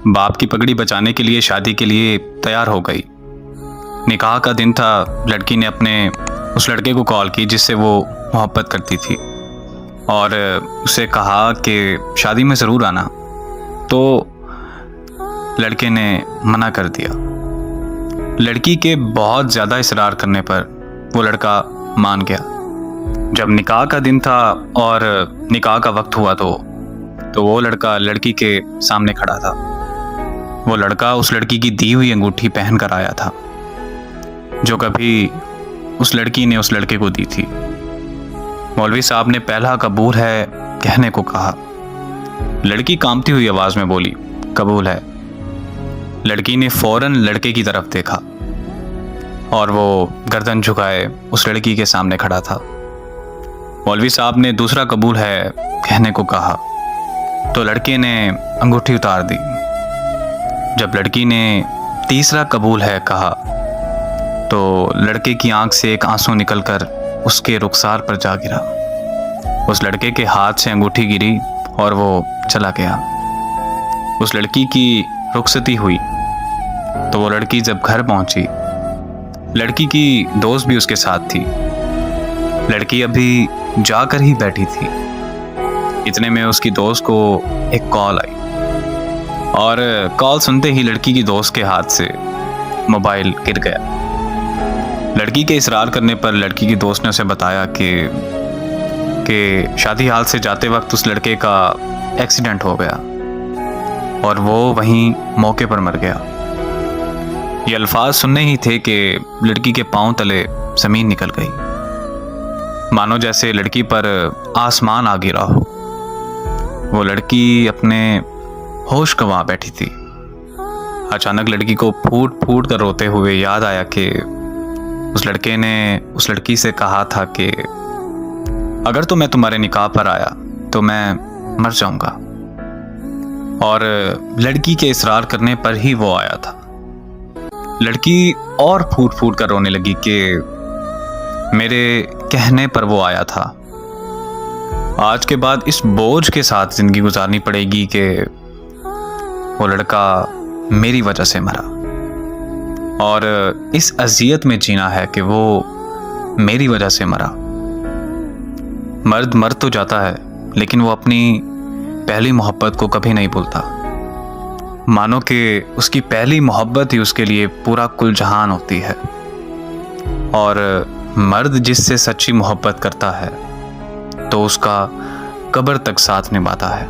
बाप की पगड़ी बचाने के लिए शादी के लिए तैयार हो गई। निकाह का दिन था। लड़की ने अपने उस लड़के को कॉल की जिससे वो मोहब्बत करती थी और उसे कहा कि शादी में ज़रूर आना। तो लड़के ने मना कर दिया। लड़की के बहुत ज़्यादा इसरार करने पर वो लड़का मान गया। जब निकाह का दिन था और निकाह का वक्त हुआ तो वो लड़का लड़की के सामने खड़ा था। वो लड़का उस लड़की की दी हुई अंगूठी पहन कर आया था जो कभी उस लड़की ने उस लड़के को दी थी। मौलवी साहब ने पहला कबूल है कहने को कहा। लड़की कांपती हुई आवाज़ में बोली, कबूल है। लड़की ने फौरन लड़के की तरफ देखा और वो गर्दन झुकाए उस लड़की के सामने खड़ा था। मौलवी साहब ने दूसरा कबूल है कहने को कहा तो लड़के ने अंगूठी उतार दी। जब लड़की ने तीसरा कबूल है कहा तो लड़के की आंख से एक आंसू निकलकर उसके रुखसार पर जा गिरा। उस लड़के के हाथ से अंगूठी गिरी और वो चला गया। उस लड़की की रुखसती हुई तो वो लड़की जब घर पहुंची, लड़की की दोस्त भी उसके साथ थी। लड़की अभी जाकर ही बैठी थी। इतने में उसकी दोस्त को एक कॉल आई और कॉल सुनते ही लड़की की दोस्त के हाथ से मोबाइल गिर गया। लड़की के इसरार करने पर लड़की की दोस्त ने उसे बताया कि शादी हाल से जाते वक्त उस लड़के का एक्सीडेंट हो गया और वो वहीं मौके पर मर गया। ये अल्फाज सुनने ही थे कि लड़की के पांव तले ज़मीन निकल गई, मानो जैसे लड़की पर आसमान आ गिरा हो। वो लड़की अपने होश गंवा बैठी थी। अचानक लड़की को फूट फूट कर रोते हुए याद आया कि उस लड़के ने उस लड़की से कहा था कि अगर तो मैं तुम्हारे निकाह पर आया तो मैं मर जाऊंगा, और लड़की के इसरार करने पर ही वो आया था। लड़की और फूट फूट कर रोने लगी कि मेरे कहने पर वो आया था। आज के बाद इस बोझ के साथ जिंदगी गुजारनी पड़ेगी कि वो लड़का मेरी वजह से मरा, और इस अजियत में जीना है कि वो मेरी वजह से मरा। मर्द मर तो जाता है लेकिन वो अपनी पहली मोहब्बत को कभी नहीं भूलता। मानो कि उसकी पहली मोहब्बत ही उसके लिए पूरा कुल जहान होती है, और मर्द जिससे सच्ची मोहब्बत करता है तो उसका कब्र तक साथ निभाता है।